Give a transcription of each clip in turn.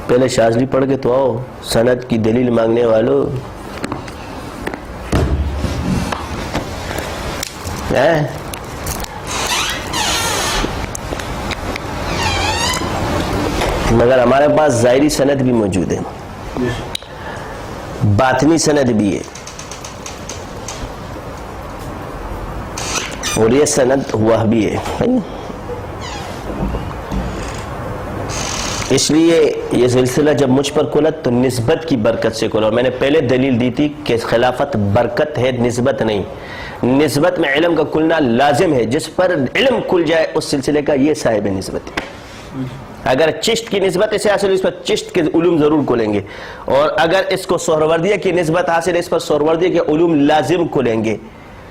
پہلے شاذلی پڑھ کے تو آؤ، سند کی دلیل مانگنے والوں. مگر ہمارے پاس ظاہری سند بھی موجود ہے، باطنی سند بھی ہے، اور یہ سند وہابی ہے. اس لیے یہ سلسلہ جب مجھ پر کھلا تو نسبت کی برکت سے کھلا، اور میں نے پہلے دلیل دی تھی کہ خلافت برکت ہے، نسبت نہیں. نسبت میں علم کا کھلنا لازم ہے، جس پر علم کھل جائے اس سلسلے کا یہ صاحب نسبت ہے. اگر چشت کی نسبت اسے حاصل اس پر چشت کے علوم ضرور کھلیں گے، اور اگر اس کو سہروردیہ کی نسبت حاصل ہے اس پر سہروردیہ کے علوم لازم کھلیں گے،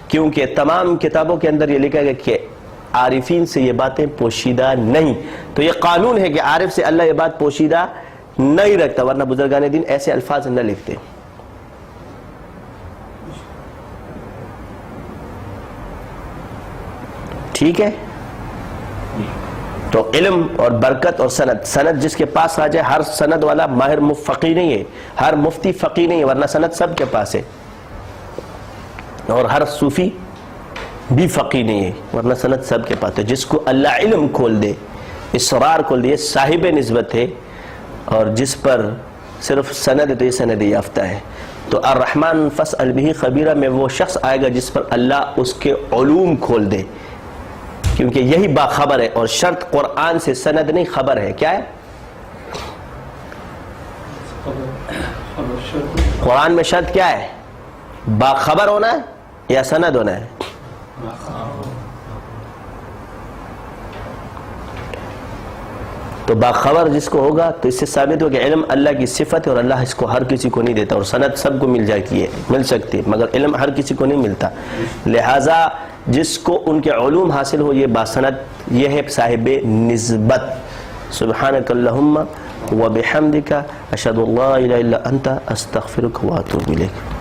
کیونکہ تمام کتابوں کے اندر یہ لکھا گیا کہ عارفین سے یہ باتیں پوشیدہ نہیں. تو یہ قانون ہے کہ عارف سے اللہ یہ بات پوشیدہ نہیں رکھتا، ورنہ بزرگان دین ایسے الفاظ نہ لکھتے. ٹھیک ہے؟ تو علم اور برکت اور سند، سند جس کے پاس آ جائے، ہر سند والا ماہر فقی نہیں ہے، ہر مفتی فقی نہیں ہے، ورنہ سند سب کے پاس ہے. اور ہر صوفی بھی فقی نہیں ہے، ورنہ سند سب کے پاس ہے. جس کو اللہ علم کھول دے، اسرار کھول دے، صاحب نسبت ہے. اور جس پر صرف سند ہے تو یہ سند یافتہ ہے. تو الرحمن فاسأل بہ خبیرہ میں وہ شخص آئے گا جس پر اللہ اس کے علوم کھول دے، کیونکہ یہی باخبر ہے. اور شرط قرآن سے سند نہیں، خبر ہے. کیا ہے؟ قرآن میں شرط کیا ہے؟ باخبر ہونا ہے یا سند ہونا ہے؟ تو باخبر جس کو ہوگا تو اس سے ثابت ہو کہ علم اللہ کی صفت ہے، اور اللہ اس کو ہر کسی کو نہیں دیتا. اور سند سب کو مل جاتی ہے، مل سکتی ہے، مگر علم ہر کسی کو نہیں ملتا. لہٰذا جس کو ان کے علوم حاصل ہو، یہ باسند، یہ ہے صاحب نسبت. سبحانک اللہم وبحمدک اشہد ان لا الہ الا انت استغفرک واتوب الیک.